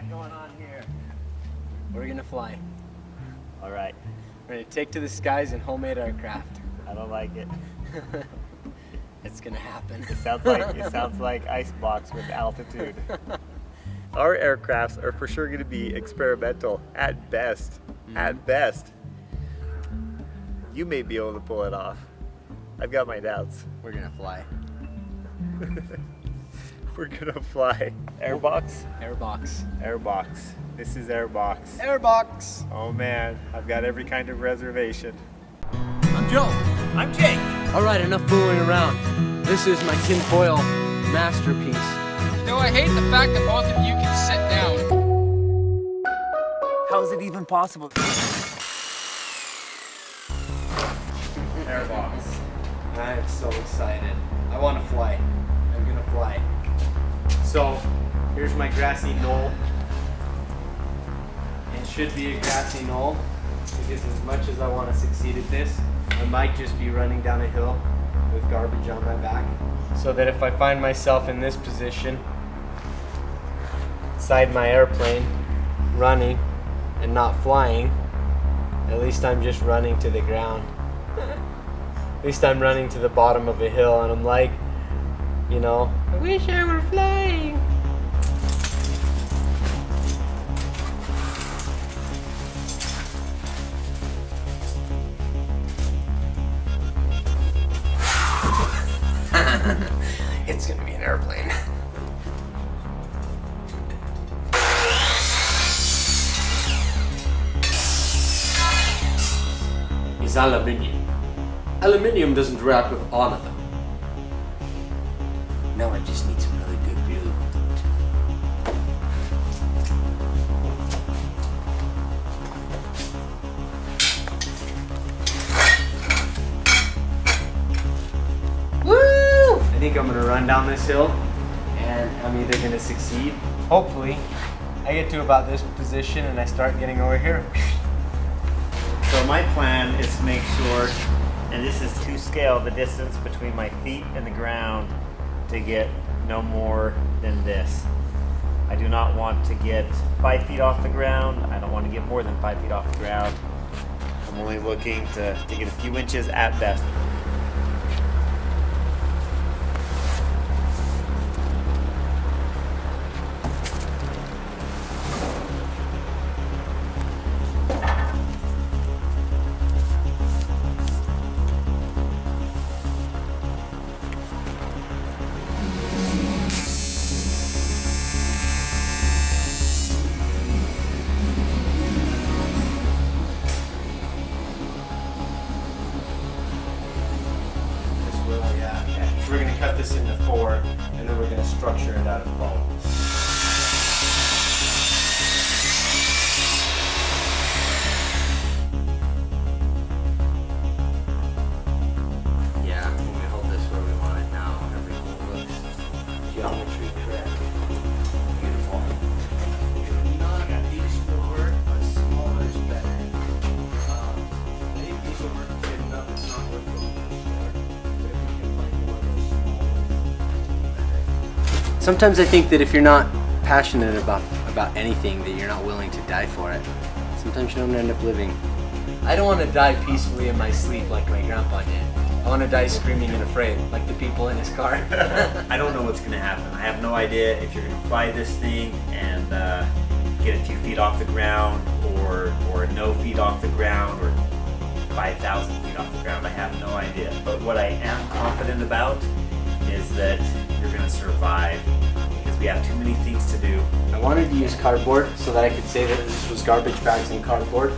got going on here? We're gonna fly. All right. We're gonna take to the skies in homemade aircraft. I don't like it. It's gonna happen. It sounds like icebox with altitude. Our aircrafts are for sure going to be experimental at best. At best. You may be able to pull it off. I've got my doubts. We're gonna fly. We're gonna fly. AirBox? AirBox. AirBox. This is AirBox. AirBox. Oh man, I've got every kind of reservation. I'm Joe. I'm Jake. All right, enough fooling around. This is my tinfoil masterpiece. Though I hate the fact that both of you can sit down. How is it even possible? AirBox. I am so excited. I want to fly. I'm gonna fly. So, here's my grassy knoll. It should be a grassy knoll because as much as I want to succeed at this, I might just be running down a hill with garbage on my back. So that if I find myself in this position, inside my airplane, running and not flying, at least I'm just running to the ground. At least I'm running to the bottom of a hill and I'm like, you know, I wish I were flying. It's gonna be an airplane. It's aluminium. Aluminium doesn't react with anything. Now I just need some really good glue. Woo! I think I'm gonna run down this hill and I'm either gonna succeed. Hopefully, I get to about this position and I start getting over here. So my plan is to make sure, and this is to scale the distance between my feet and the ground to get no more than this. I do not want to get 5 feet off the ground. I don't want to get more than 5 feet off the ground. I'm only looking to get a few inches at best. We're going to cut this into 4 and then we're going to structure it out of bone. Yeah, when we hold this where we want it now, everything looks geometry correct. Beautiful. Not these will work, but smaller is better. I think these will work good enough. It's not working. Sometimes I think that if you're not passionate about anything, that you're not willing to die for it. Sometimes you don't end up living. I don't want to die peacefully in my sleep like my grandpa did. I want to die screaming and afraid, like the people in his car. I don't know what's going to happen. I have no idea if you're going to fly this thing and get a few feet off the ground or no feet off the ground or 5,000 feet off the ground. I have no idea. But what I am confident about is that you're going to survive because we have too many things to do. I wanted to use cardboard so that I could say that this was garbage bags and cardboard,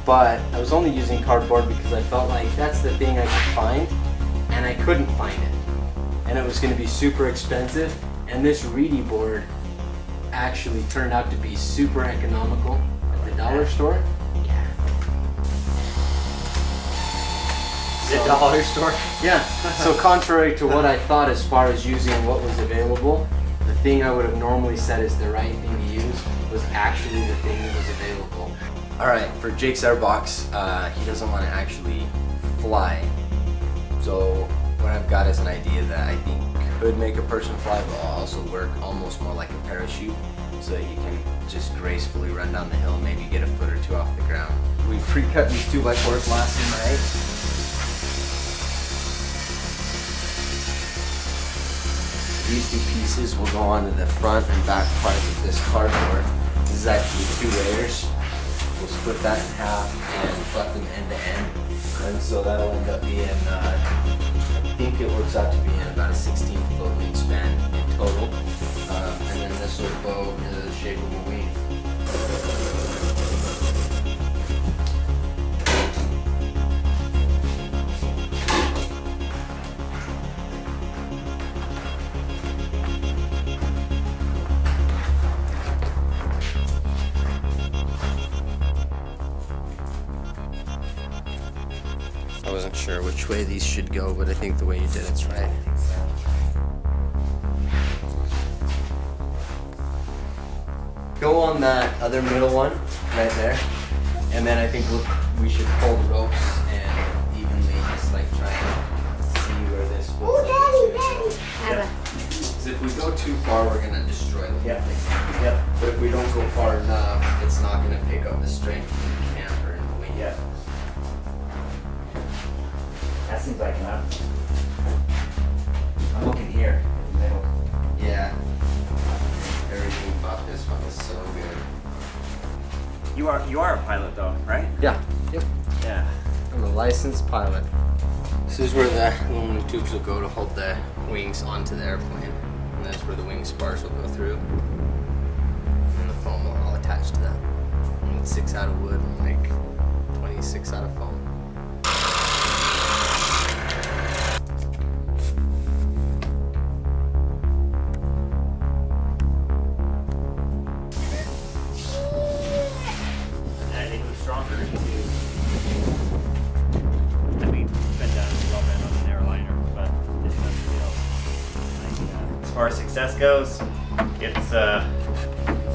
but I was only using cardboard because I felt like that's the thing I could find, and I couldn't find it. And it was going to be super expensive, and this reedy board actually turned out to be super economical at the dollar store. The dollar store? Yeah. So contrary to what I thought as far as using what was available, the thing I would have normally said is the right thing to use was actually the thing that was available. Alright, for Jake's AirBox, he doesn't want to actually fly. So what I've got is an idea that I think could make a person fly, but also work almost more like a parachute. so that you can just gracefully run down the hill, maybe get a foot or two off the ground. We pre-cut these 2x4s last night. These two pieces will go onto the front and back parts of this cardboard. This is actually 2 layers. We'll split that in half and butt them end to end. And so that'll end up being, I think it works out to be about a 16-foot wingspan in total. And then this will bow into the shape of a wing. I wasn't sure which way these should go, but I think the way you did it's right. Go on that other middle one right there, and then I think we should pull the ropes and evenly just like try and see where this will. Yeah. Because if we go too far, we're gonna destroy the whole thing. Yep. But if we don't go far enough, it's not gonna pick up the strength of the camper and the wing. Yep. That seems like enough. I'm looking here in the middle. Yeah. Everything about this one is so good. You are a pilot though, right? Yeah. Yep. Yeah. I'm a licensed pilot. This is where the aluminum tubes will go to hold the wings onto the airplane. And that's where the wing spars will go through. And the foam will all attach to that. And with 6 out of wood, we'll make 26 out of foam. I think it was stronger too. I mean, it's been done as well been on an airliner, but this one's real. As far as success goes, it's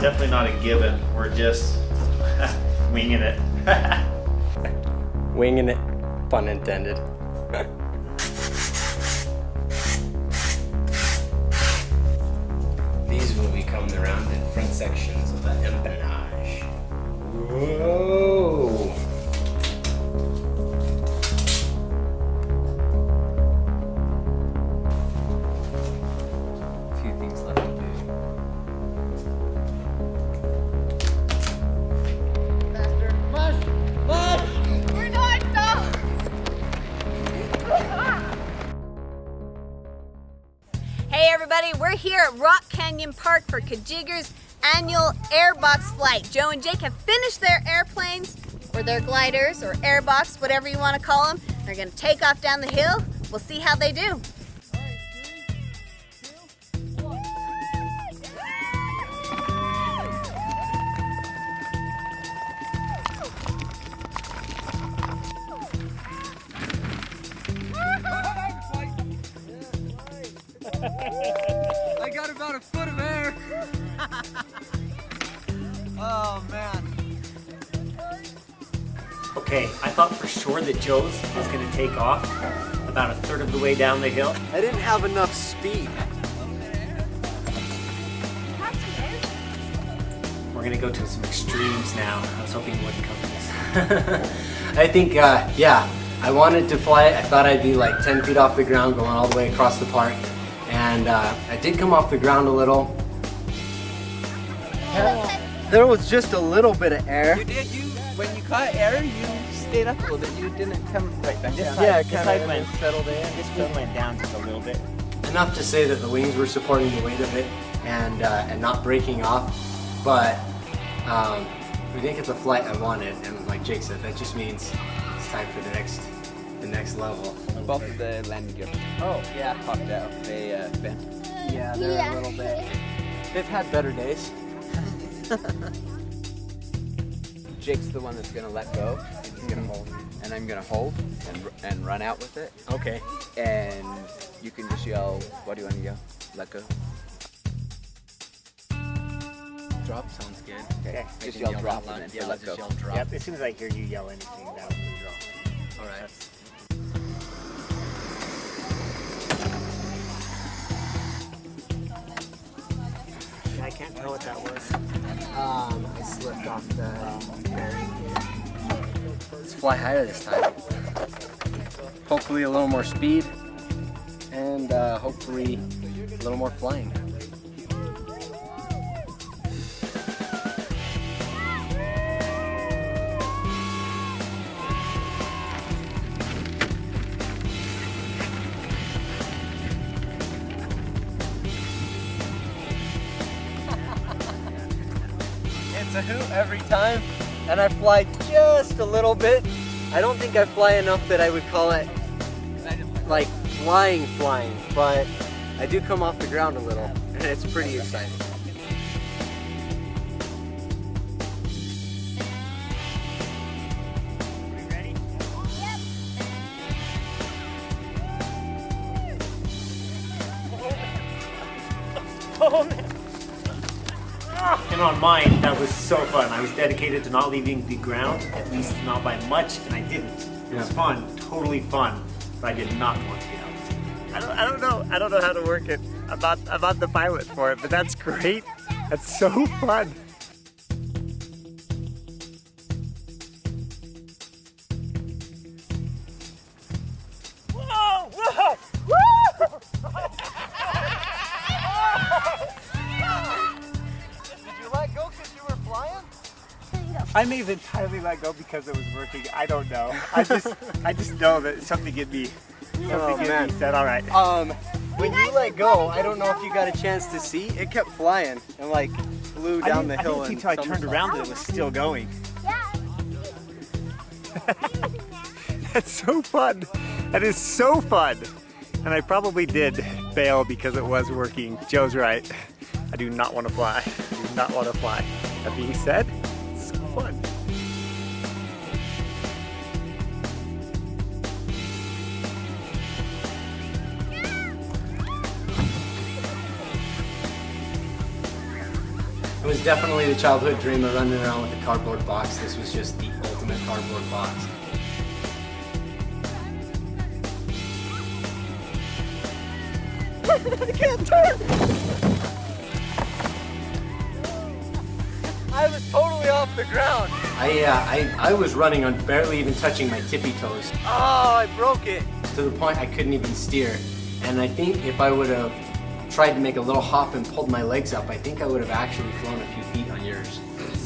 definitely not a given. We're just winging it. Winging it, pun intended. These will become the rounded front sections of the empennage. Whoa! A few things left to do. We're not done. Hey everybody, we're here at Rock Canyon Park for Kajigger's annual AirBox flight. Joe and Jake have finished their airplanes, or their gliders, or AirBox, whatever you want to call them. They're going to take off down the hill. We'll see how they do. I got about a foot of air. Oh man. Okay, I thought for sure that Joe's was going to take off about a third of the way down the hill. I didn't have enough speed. We're going to go to some extremes now. I was hoping you wouldn't come to this. I think, yeah, I wanted to fly it. I thought I'd be like 10 feet off the ground going all the way across the park. And I did come off the ground a little. There was just a little bit of air. You did. When you caught air, you stayed up a little bit. You didn't come right back down. Yeah, This kind side of went settled in. This wing went down just a little bit. Enough to say that the wings were supporting the weight of it and not breaking off. But we didn't get the flight I wanted. And like Jake said, that just means it's time for the next level. Both of the landing gear. Oh, yeah. Popped out. They bent. Yeah, they're a little bit. They've had better days. Jake's the one that's gonna let go. And he's gonna hold, and I'm gonna hold and run out with it. Okay. And you can just yell. What do you want to yell? Let go. Drop sounds good. Okay. I Just can yell drop that loud. and then Yeah, let just go. yell drop. Yep, as soon as I hear you yell anything, that will be drop. All right. I can't tell what that was. I slipped off the bearing here. Let's fly higher this time. Hopefully a little more speed and hopefully a little more flying. It's a hoot every time, and I fly just a little bit. I don't think I fly enough that I would call it like flying, but I do come off the ground a little, and it's pretty exciting. Ready? Oh, man. And on mine, that was so fun. I was dedicated to not leaving the ground, at least not by much, and I didn't. It was fun, totally fun, but I did not want to get out. I don't know how to work it. I'm not the pilot for it, but that's great. That's so fun. Whoa! Whoa! Woo! Let go because you were flying? I may have entirely let go because it was working. I don't know. I just know that something in me said, all right. When you let go, I don't know if you got a chance to see, it kept flying and like flew down the hill. I didn't see until I turned around and it was still going. That's so fun. That is so fun. And I probably did bail because it was working. Joe's right. I do not want to fly. I do not want to fly. That being said, it's so fun. It was definitely the childhood dream of running around with a cardboard box. This was just the ultimate cardboard box. I can't turn! I was totally off the ground. I was running on barely even touching my tippy toes. Oh, I broke it. To the point I couldn't even steer. And I think if I would have tried to make a little hop and pulled my legs up, I think I would have actually flown a few feet on yours.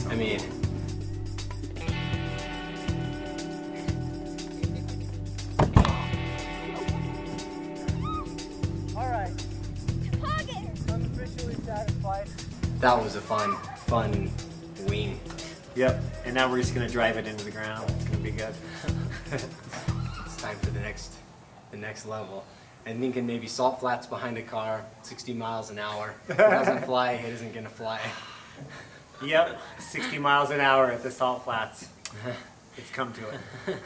I mean, all right. I'm officially satisfied. That was a fun wing. Yep, and now we're just gonna drive it into the ground. It's gonna be good. It's time for the next level. I'm thinking maybe salt flats behind a car, 60 miles an hour. If it doesn't fly, it isn't gonna fly. Yep, 60 miles an hour at the salt flats. It's come to it.